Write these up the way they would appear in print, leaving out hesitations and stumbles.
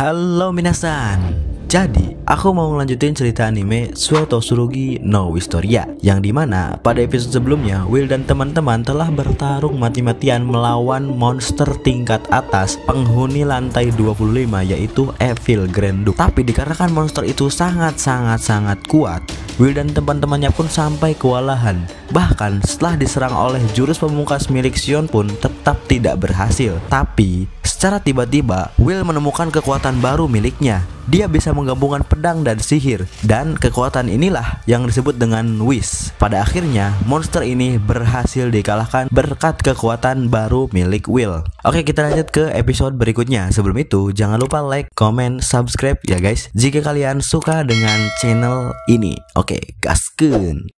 Halo minasan. Jadi, aku mau ngelanjutin cerita anime Suoto Tsurugi no Historia, yang dimana pada episode sebelumnya Will dan teman-teman telah bertarung mati-matian melawan monster tingkat atas penghuni lantai 25, yaitu Evil Granduk. Tapi dikarenakan monster itu sangat kuat, Will dan teman-temannya pun sampai kewalahan. Bahkan setelah diserang oleh jurus pemungkas milik Shion pun tetap tidak berhasil. Tapi secara tiba-tiba Will menemukan kekuatan baru miliknya. Dia bisa menggabungkan pedang dan sihir, dan kekuatan inilah yang disebut dengan Wish. Pada akhirnya monster ini berhasil dikalahkan berkat kekuatan baru milik Will. Oke, kita lanjut ke episode berikutnya. Sebelum itu jangan lupa like, comment, subscribe ya guys, jika kalian suka dengan channel ini. Oke, gaskeun.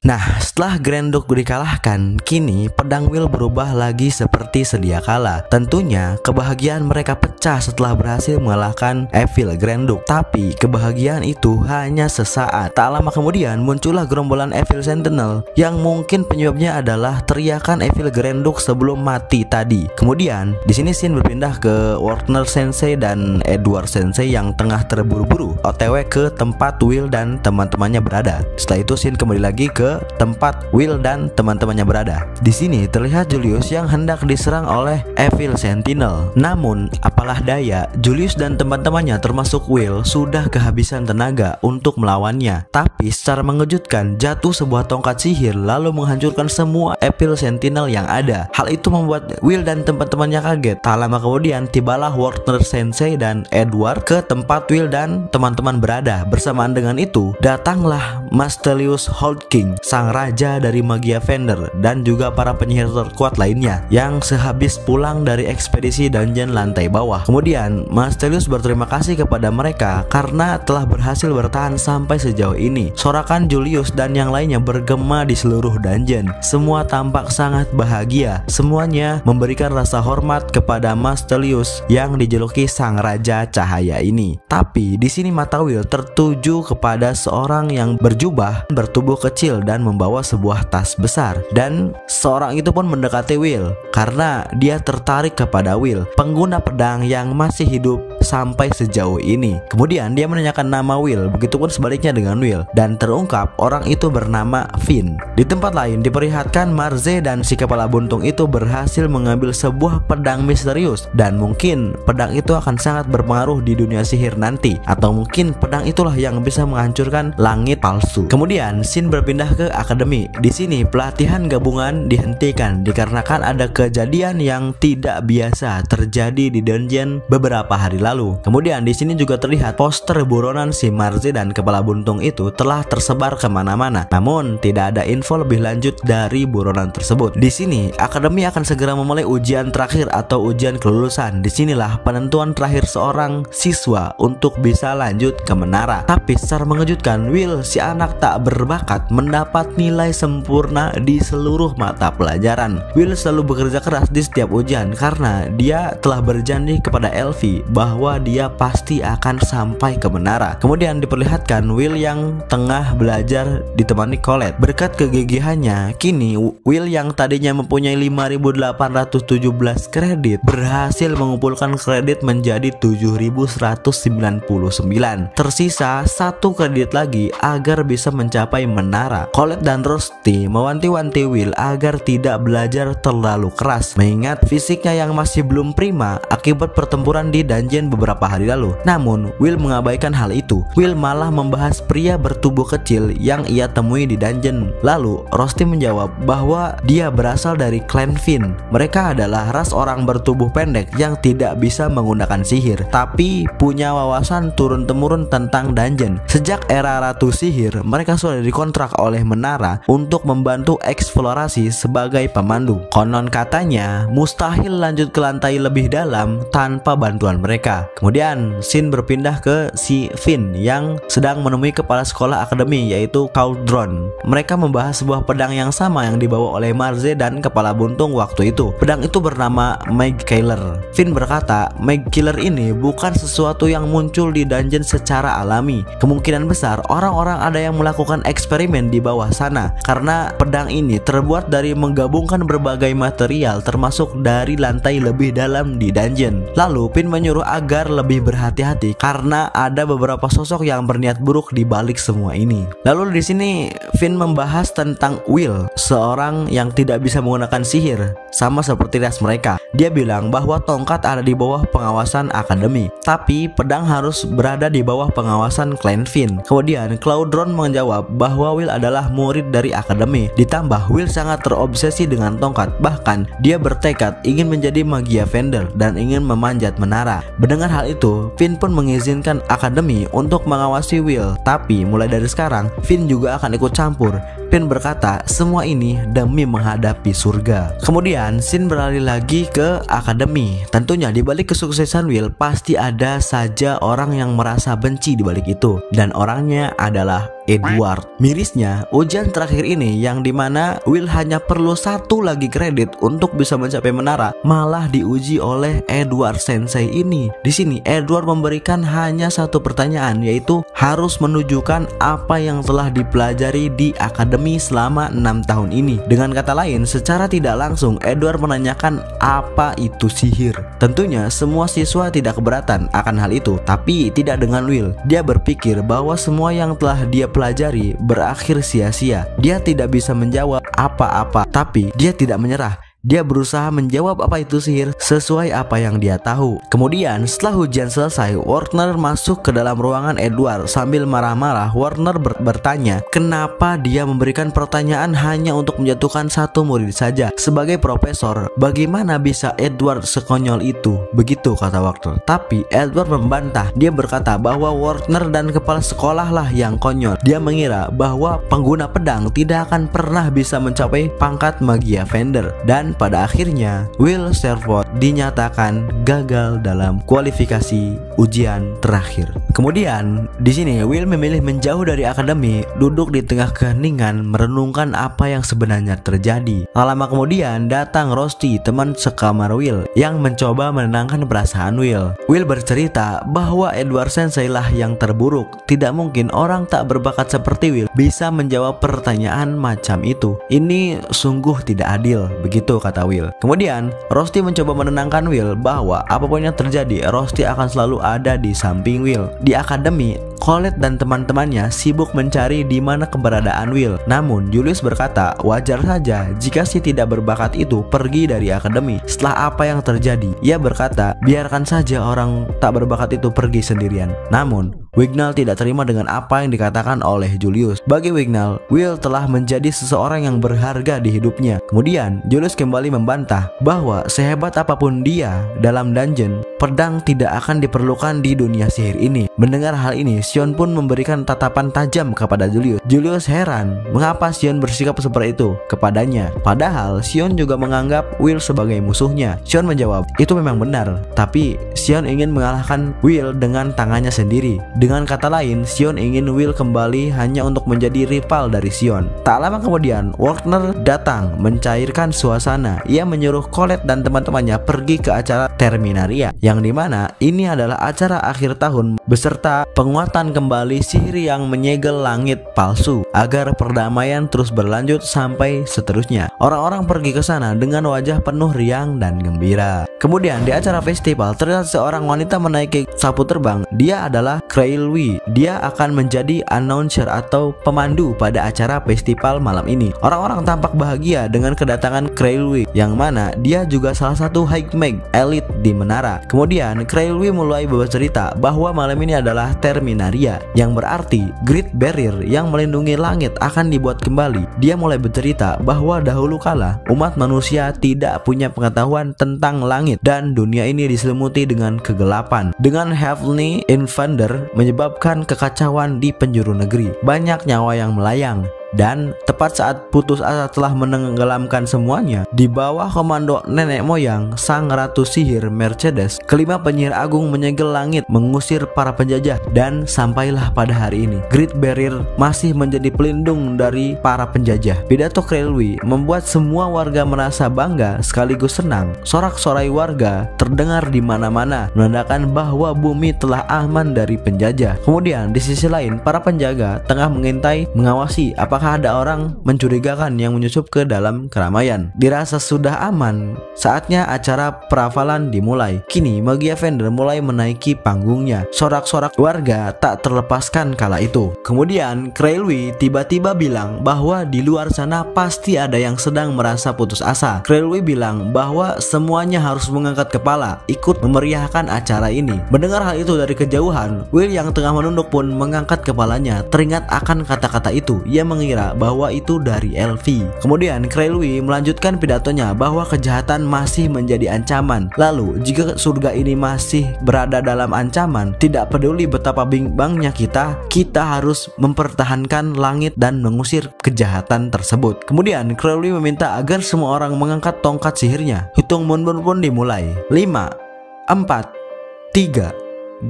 Nah, setelah Granduk dikalahkan, kini pedang Will berubah lagi seperti sedia kala. Tentunya kebahagiaan mereka pecah setelah berhasil mengalahkan Evil Granduk. Tapi kebahagiaan itu hanya sesaat. Tak lama kemudian muncullah gerombolan Evil Sentinel, yang mungkin penyebabnya adalah teriakan Evil Granduk sebelum mati tadi. Kemudian di sini scene berpindah ke Warner Sensei dan Edward Sensei yang tengah terburu-buru OTW ke tempat Will dan teman-temannya berada. Setelah itu scene kembali lagi ke tempat Will dan teman-temannya berada. Di sini terlihat Julius yang hendak diserang oleh Evil Sentinel. Namun apalah daya, Julius dan teman-temannya termasuk Will sudah kehabisan tenaga untuk melawannya. Tapi secara mengejutkan jatuh sebuah tongkat sihir lalu menghancurkan semua Evil Sentinel yang ada. Hal itu membuat Will dan teman-temannya kaget. Tak lama kemudian tibalah Warner Sensei dan Edward ke tempat Will dan teman-teman berada. Bersamaan dengan itu datanglah Mastelius Holdking, sang raja dari Magia Vendor, dan juga para penyihir terkuat lainnya yang sehabis pulang dari ekspedisi dungeon lantai bawah. Kemudian Mastelius berterima kasih kepada mereka karena telah berhasil bertahan sampai sejauh ini. Sorakan Julius dan yang lainnya bergema di seluruh dungeon. Semua tampak sangat bahagia. Semuanya memberikan rasa hormat kepada Mastelius yang dijuluki sang raja cahaya ini. Tapi di sini mata Will tertuju kepada seorang yang berjubah, bertubuh kecil dan membawa sebuah tas besar, dan seorang itu pun mendekati Will karena dia tertarik kepada Will, pengguna pedang yang masih hidup sampai sejauh ini. Kemudian dia menanyakan nama Will, begitupun sebaliknya dengan Will, dan terungkap orang itu bernama Finn. Di tempat lain diperlihatkan Marze dan si kepala buntung itu berhasil mengambil sebuah pedang misterius, dan mungkin pedang itu akan sangat berpengaruh di dunia sihir nanti, atau mungkin pedang itulah yang bisa menghancurkan langit palsu. Kemudian scene berpindah ke akademi. Di sini pelatihan gabungan dihentikan dikarenakan ada kejadian yang tidak biasa terjadi di dungeon beberapa hari lalu. Kemudian di sini juga terlihat poster buronan si Marze dan kepala buntung itu telah tersebar kemana-mana. Namun tidak ada info lebih lanjut dari buronan tersebut. Di sini akademi akan segera memulai ujian terakhir atau ujian kelulusan. Disinilah penentuan terakhir seorang siswa untuk bisa lanjut ke menara. Tapi secara mengejutkan, Will, si anak tak berbakat, mendapat nilai sempurna di seluruh mata pelajaran. Will selalu bekerja keras di setiap ujian karena dia telah berjanji kepada Elfie bahwa dia pasti akan sampai ke menara. Kemudian diperlihatkan Will yang tengah belajar ditemani Colette. Berkat kegigihannya, kini Will yang tadinya mempunyai 5.817 kredit berhasil mengumpulkan kredit menjadi 7.199. Tersisa 1 kredit lagi agar bisa mencapai menara. Colette dan Rusty mewanti-wanti Will agar tidak belajar terlalu keras, mengingat fisiknya yang masih belum prima akibat pertempuran di dungeon beberapa hari lalu. Namun Will mengabaikan hal itu. Will malah membahas pria bertubuh kecil yang ia temui di dungeon. Lalu Rusty menjawab bahwa dia berasal dari klan Finn. Mereka adalah ras orang bertubuh pendek yang tidak bisa menggunakan sihir, tapi punya wawasan turun-temurun tentang dungeon. Sejak era Ratu Sihir, mereka sudah dikontrak oleh menara untuk membantu eksplorasi sebagai pemandu. Konon katanya mustahil lanjut ke lantai lebih dalam tanpa bantuan mereka. Kemudian scene berpindah ke si Finn yang sedang menemui kepala sekolah akademi, yaitu Cauldron. Mereka membahas sebuah pedang yang sama yang dibawa oleh Marze dan kepala buntung waktu itu. Pedang itu bernama Meg Killer. Finn berkata Meg Killer ini bukan sesuatu yang muncul di dungeon secara alami. Kemungkinan besar orang-orang ada yang melakukan eksperimen di bawah sana, karena pedang ini terbuat dari menggabungkan berbagai material termasuk dari lantai lebih dalam di dungeon. Lalu Finn menyuruh agar agar lebih berhati-hati karena ada beberapa sosok yang berniat buruk di balik semua ini. Lalu di sini Finn membahas tentang Will, seorang yang tidak bisa menggunakan sihir sama seperti ras mereka. Dia bilang bahwa tongkat ada di bawah pengawasan akademi, tapi pedang harus berada di bawah pengawasan klan Finn. Kemudian Cloudron menjawab bahwa Will adalah murid dari akademi. Ditambah Will sangat terobsesi dengan tongkat, bahkan dia bertekad ingin menjadi Magia Vendor dan ingin memanjat menara. Mendengar hal itu, Finn pun mengizinkan akademi untuk mengawasi Will, tapi mulai dari sekarang Finn juga akan ikut campur. Finn berkata semua ini demi menghadapi surga. Kemudian scene beralih lagi ke akademi. Tentunya di balik kesuksesan Will pasti ada saja orang yang merasa benci di balik itu, dan orangnya adalah Edward. Mirisnya, ujian terakhir ini yang dimana Will hanya perlu satu lagi kredit untuk bisa mencapai menara, malah diuji oleh Edward Sensei ini. Di sini Edward memberikan hanya satu pertanyaan, yaitu harus menunjukkan apa yang telah dipelajari di akademi selama 6 tahun ini. Dengan kata lain, secara tidak langsung Edward menanyakan apa itu sihir. Tentunya semua siswa tidak keberatan akan hal itu, tapi tidak dengan Will. Dia berpikir bahwa semua yang telah dia pelajari berakhir sia-sia. Dia tidak bisa menjawab apa-apa, tapi dia tidak menyerah. Dia berusaha menjawab apa itu sihir sesuai apa yang dia tahu. Kemudian setelah ujian selesai, Warner masuk ke dalam ruangan Edward. Sambil marah-marah, Warner bertanya kenapa dia memberikan pertanyaan hanya untuk menjatuhkan satu murid saja. Sebagai profesor, bagaimana bisa Edward sekonyol itu? Begitu kata Warner. Tapi Edward membantah. Dia berkata bahwa Warner dan kepala sekolah lah yang konyol. Dia mengira bahwa pengguna pedang tidak akan pernah bisa mencapai pangkat Magia Vendor, dan pada akhirnya Will Sherwood dinyatakan gagal dalam kualifikasi ujian terakhir. Kemudian di sini Will memilih menjauh dari akademi, duduk di tengah keheningan merenungkan apa yang sebenarnya terjadi. Tak lama kemudian datang Rusty, teman sekamar Will, yang mencoba menenangkan perasaan Will. Will bercerita bahwa Edward Sensei lah yang terburuk. Tidak mungkin orang tak berbakat seperti Will bisa menjawab pertanyaan macam itu. Ini sungguh tidak adil, begitu kata Will. Kemudian Rusty mencoba menenangkan Will bahwa apapun yang terjadi, Rusty akan selalu ada di samping Will. Di akademi, Colette dan teman-temannya sibuk mencari di mana keberadaan Will. Namun Julius berkata wajar saja jika si tidak berbakat itu pergi dari akademi. Setelah apa yang terjadi, ia berkata biarkan saja orang tak berbakat itu pergi sendirian. Namun Wignall tidak terima dengan apa yang dikatakan oleh Julius. Bagi Wignall, Will telah menjadi seseorang yang berharga di hidupnya. Kemudian Julius kembali membantah bahwa sehebat apapun dia dalam dungeon, pedang tidak akan diperlukan di dunia sihir ini. Mendengar hal ini, Sion pun memberikan tatapan tajam kepada Julius. Julius heran mengapa Sion bersikap seperti itu kepadanya, padahal Sion juga menganggap Will sebagai musuhnya. Sion menjawab, itu memang benar, tapi Sion ingin mengalahkan Will dengan tangannya sendiri. Dengan kata lain, Sion ingin Will kembali hanya untuk menjadi rival dari Sion. Tak lama kemudian, Warner datang mencairkan suasana. Ia menyuruh Colette dan teman-temannya pergi ke acara Terminaria, yang dimana ini adalah acara akhir tahun beserta penguatan kembali sihir yang menyegel langit palsu agar perdamaian terus berlanjut sampai seterusnya. Orang-orang pergi ke sana dengan wajah penuh riang dan gembira. Kemudian di acara festival terlihat seorang wanita menaiki sapu terbang. Dia adalah Krailwi. Dia akan menjadi announcer atau pemandu pada acara festival malam ini. Orang-orang tampak bahagia dengan kedatangan Krailwi, yang mana dia juga salah satu high mag elite di menara. Kemudian Krailwi mulai bercerita bahwa malam ini adalah Terminaria, yang berarti Great Barrier yang melindungi langit akan dibuat kembali. Dia mulai bercerita bahwa dahulu kala umat manusia tidak punya pengetahuan tentang langit dan dunia ini diselimuti dengan kegelapan. Dengan Heavenly Invader menyebabkan kekacauan di penjuru negeri. Banyak nyawa yang melayang. Dan tepat saat putus asa telah menenggelamkan semuanya, di bawah komando nenek moyang sang ratu sihir Mercedes, kelima penyihir agung menyegel langit mengusir para penjajah. Dan sampailah pada hari ini Great Barrier masih menjadi pelindung dari para penjajah. Pidato Krailwi membuat semua warga merasa bangga sekaligus senang. Sorak-sorai warga terdengar di mana-mana menandakan bahwa bumi telah aman dari penjajah. Kemudian di sisi lain, para penjaga tengah mengintai mengawasi apakah apakah ada orang mencurigakan yang menyusup ke dalam keramaian. Dirasa sudah aman, saatnya acara perafalan dimulai. Kini Magia Vendor mulai menaiki panggungnya. Sorak-sorak warga tak terlepaskan kala itu. Kemudian Krelwi tiba-tiba bilang bahwa di luar sana pasti ada yang sedang merasa putus asa. Krelwi bilang bahwa semuanya harus mengangkat kepala, ikut memeriahkan acara ini. Mendengar hal itu dari kejauhan, Will yang tengah menunduk pun mengangkat kepalanya. Teringat akan kata-kata itu, ia mengira bahwa itu dari Elfie. Kemudian Krelwi melanjutkan pidatonya bahwa kejahatan masih menjadi ancaman. Lalu jika surga ini masih berada dalam ancaman, tidak peduli betapa bimbangnya kita harus mempertahankan langit dan mengusir kejahatan tersebut. Kemudian Crowley meminta agar semua orang mengangkat tongkat sihirnya. Hitung mundur pun dimulai. 5, 4, 3, 2,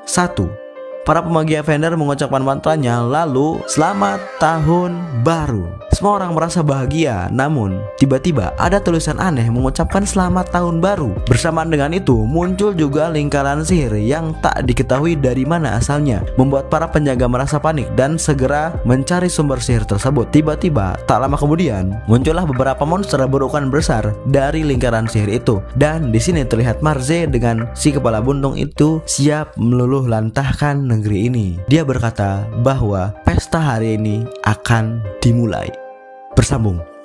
1. Para pemagia Vendor mengucapkan mantranya, lalu selamat tahun baru. Semua orang merasa bahagia, namun tiba-tiba ada tulisan aneh mengucapkan selamat tahun baru. Bersamaan dengan itu muncul juga lingkaran sihir yang tak diketahui dari mana asalnya, membuat para penjaga merasa panik dan segera mencari sumber sihir tersebut. Tiba-tiba tak lama kemudian muncullah beberapa monster berukuran besar dari lingkaran sihir itu, dan di sini terlihat Marze dengan si kepala buntung itu siap meluluh lantahkan negeri ini. Dia berkata bahwa pesta hari ini akan dimulai. Bersambung.